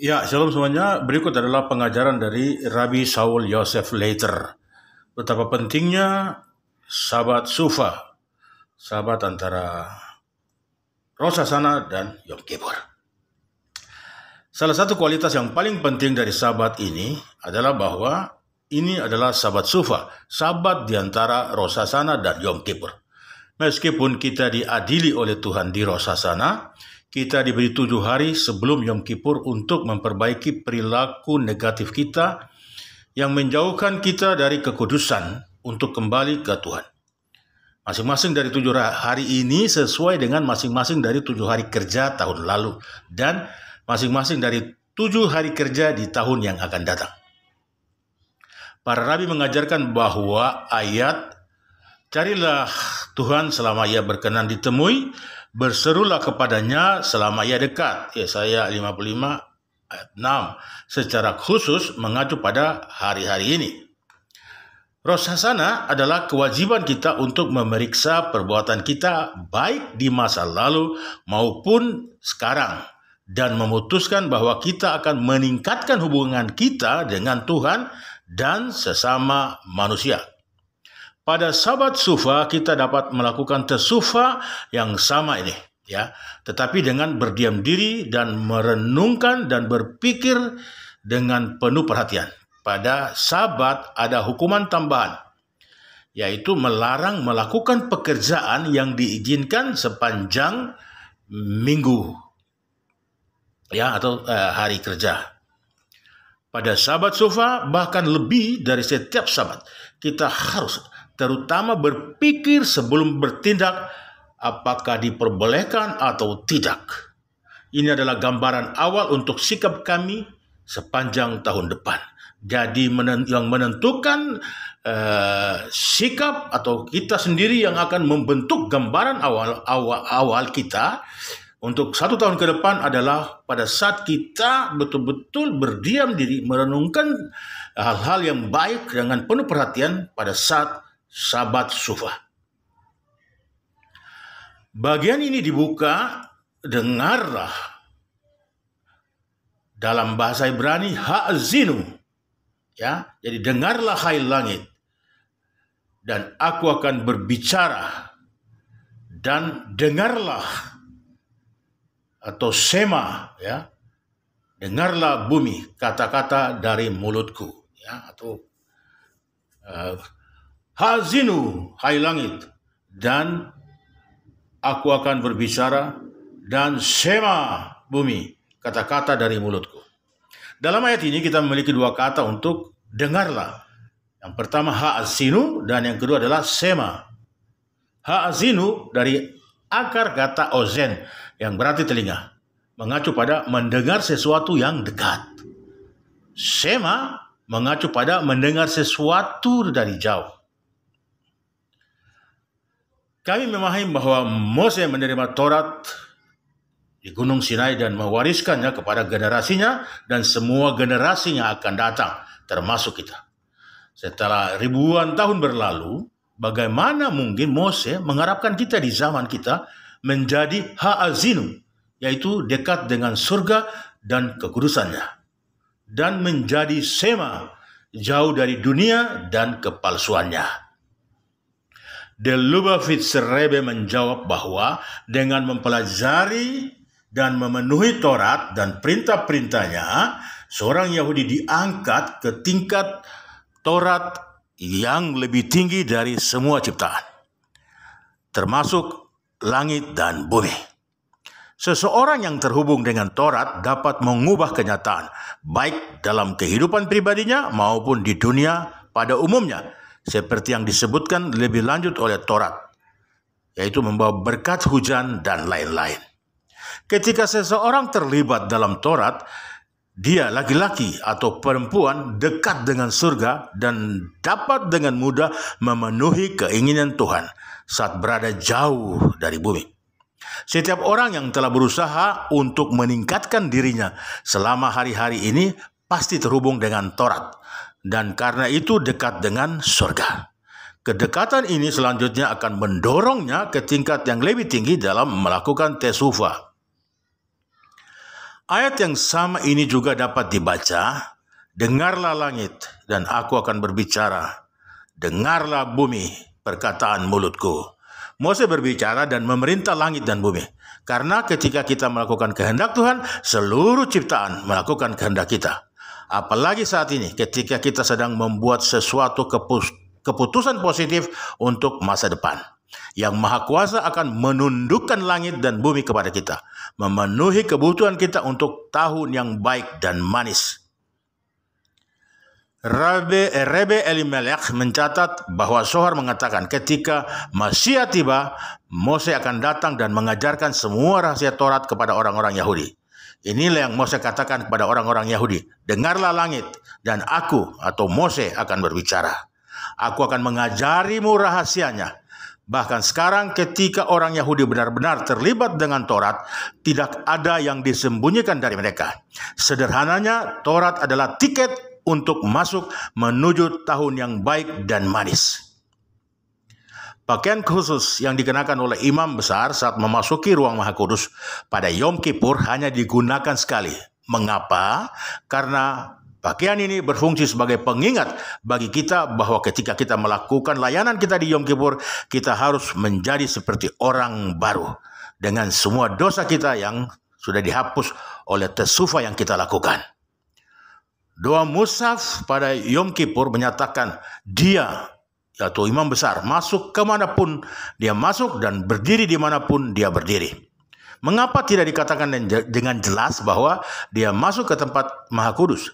Ya, shalom semuanya. Berikut adalah pengajaran dari Rabbi Saul Yosef Leiter. Betapa pentingnya Sabat Sufa, sabat antara Rosh Hashanah dan Yom Kippur. Salah satu kualitas yang paling penting dari sabat ini adalah bahwa ini adalah Sabat Sufa, sabat di antara Rosh Hashanah dan Yom Kippur. Meskipun kita diadili oleh Tuhan di Rosh Hashanah, kita diberi 7 hari sebelum Yom Kippur untuk memperbaiki perilaku negatif kita yang menjauhkan kita dari kekudusan untuk kembali ke Tuhan. Masing-masing dari 7 hari ini sesuai dengan masing-masing dari 7 hari kerja tahun lalu dan masing-masing dari 7 hari kerja di tahun yang akan datang. Para rabi mengajarkan bahwa ayat "Carilah Tuhan selama ia berkenan ditemui, berserulah kepadanya selama ia dekat." Yesaya 55 ayat 6 secara khusus mengacu pada hari-hari ini. Rosh Hashanah adalah kewajiban kita untuk memeriksa perbuatan kita baik di masa lalu maupun sekarang dan memutuskan bahwa kita akan meningkatkan hubungan kita dengan Tuhan dan sesama manusia. Pada Sabat Sufa kita dapat melakukan tesufa yang sama ini, ya, tetapi dengan berdiam diri dan merenungkan dan berpikir dengan penuh perhatian. Pada Sabat ada hukuman tambahan, yaitu melarang melakukan pekerjaan yang diizinkan sepanjang minggu, ya, atau hari kerja. Pada Sabat Sufa, bahkan lebih dari setiap Sabat, kita harus terutama berpikir sebelum bertindak apakah diperbolehkan atau tidak. Ini adalah gambaran awal untuk sikap kami sepanjang tahun depan. Jadi yang menentukan sikap atau kita sendiri yang akan membentuk gambaran awal kita untuk 1 tahun ke depan adalah pada saat kita betul-betul berdiam diri, merenungkan hal-hal yang baik dengan penuh perhatian pada saat Sabat Sufa. Bagian ini dibuka, dengarlah, dalam bahasa Ibrani ha'azinu, ya. Jadi dengarlah hai langit, dan aku akan berbicara, dan dengarlah atau sema, ya, dengarlah bumi kata-kata dari mulutku, ya, atau hazinu hai langit, dan aku akan berbicara, dan sema bumi kata-kata dari mulutku. Dalam ayat ini kita memiliki 2 kata untuk dengarlah. Yang pertama ha'azinu dan yang kedua adalah sema. Ha'azinu dari akar kata ozen yang berarti telinga, mengacu pada mendengar sesuatu yang dekat. Sema mengacu pada mendengar sesuatu dari jauh. Kami memahami bahwa Mose menerima Taurat di Gunung Sinai dan mewariskannya kepada generasinya dan semua generasinya akan datang, termasuk kita. Setelah ribuan tahun berlalu, bagaimana mungkin Mose mengharapkan kita di zaman kita menjadi ha'azinu, yaitu dekat dengan surga dan kekudusannya, dan menjadi sema, jauh dari dunia dan kepalsuannya. De Lubavitch Rebbe menjawab bahwa dengan mempelajari dan memenuhi Taurat dan perintah-perintahnya, seorang Yahudi diangkat ke tingkat Taurat yang lebih tinggi dari semua ciptaan, termasuk langit dan bumi. Seseorang yang terhubung dengan Taurat dapat mengubah kenyataan, baik dalam kehidupan pribadinya maupun di dunia pada umumnya, seperti yang disebutkan lebih lanjut oleh Taurat, yaitu membawa berkat hujan dan lain-lain. Ketika seseorang terlibat dalam Taurat, dia laki-laki atau perempuan dekat dengan surga dan dapat dengan mudah memenuhi keinginan Tuhan saat berada jauh dari bumi. Setiap orang yang telah berusaha untuk meningkatkan dirinya selama hari-hari ini pasti terhubung dengan Taurat, dan karena itu dekat dengan surga. Kedekatan ini selanjutnya akan mendorongnya ke tingkat yang lebih tinggi dalam melakukan tesufa. Ayat yang sama ini juga dapat dibaca, dengarlah langit dan aku akan berbicara, dengarlah bumi perkataan mulutku. Mose berbicara dan memerintah langit dan bumi. Karena ketika kita melakukan kehendak Tuhan, seluruh ciptaan melakukan kehendak kita. Apalagi saat ini ketika kita sedang membuat sesuatu keputusan positif untuk masa depan. Yang Maha Kuasa akan menundukkan langit dan bumi kepada kita, memenuhi kebutuhan kita untuk tahun yang baik dan manis. Rebe Elimelech mencatat bahwa Zohar mengatakan ketika Masiah tiba, Mose akan datang dan mengajarkan semua rahasia Taurat kepada orang-orang Yahudi. Inilah yang Mose katakan kepada orang-orang Yahudi, dengarlah langit dan aku atau Mose akan berbicara. Aku akan mengajarimu rahasianya. Bahkan sekarang ketika orang Yahudi benar-benar terlibat dengan Taurat, tidak ada yang disembunyikan dari mereka. Sederhananya, Taurat adalah tiket untuk masuk menuju tahun yang baik dan manis. Pakaian khusus yang dikenakan oleh imam besar saat memasuki ruang Maha Kudus pada Yom Kippur hanya digunakan sekali. Mengapa? Karena pakaian ini berfungsi sebagai pengingat bagi kita bahwa ketika kita melakukan layanan kita di Yom Kippur, kita harus menjadi seperti orang baru dengan semua dosa kita yang sudah dihapus oleh tesufah yang kita lakukan. Doa Musaf pada Yom Kippur menyatakan dia, yaitu imam besar, masuk kemanapun dia masuk dan berdiri dimanapun dia berdiri. Mengapa tidak dikatakan dengan jelas bahwa dia masuk ke tempat Maha Kudus?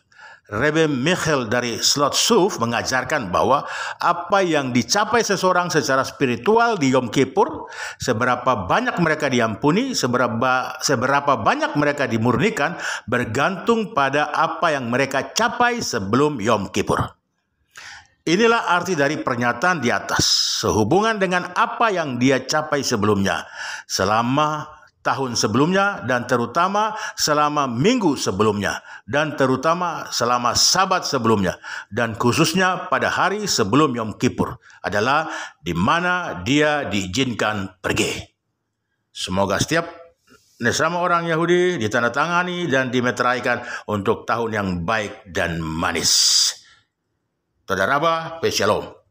Rebe Michael dari Slot Suf mengajarkan bahwa apa yang dicapai seseorang secara spiritual di Yom Kippur, seberapa banyak mereka diampuni, seberapa banyak mereka dimurnikan, bergantung pada apa yang mereka capai sebelum Yom Kippur. Inilah arti dari pernyataan di atas, sehubungan dengan apa yang dia capai sebelumnya, selama tahun sebelumnya, dan terutama selama minggu sebelumnya, dan terutama selama Sabat sebelumnya, dan khususnya pada hari sebelum Yom Kippur adalah di mana dia diizinkan pergi. Semoga setiap nesama orang Yahudi ditandatangani dan dimeteraikan untuk tahun yang baik dan manis. Toda Rabba, Shalom.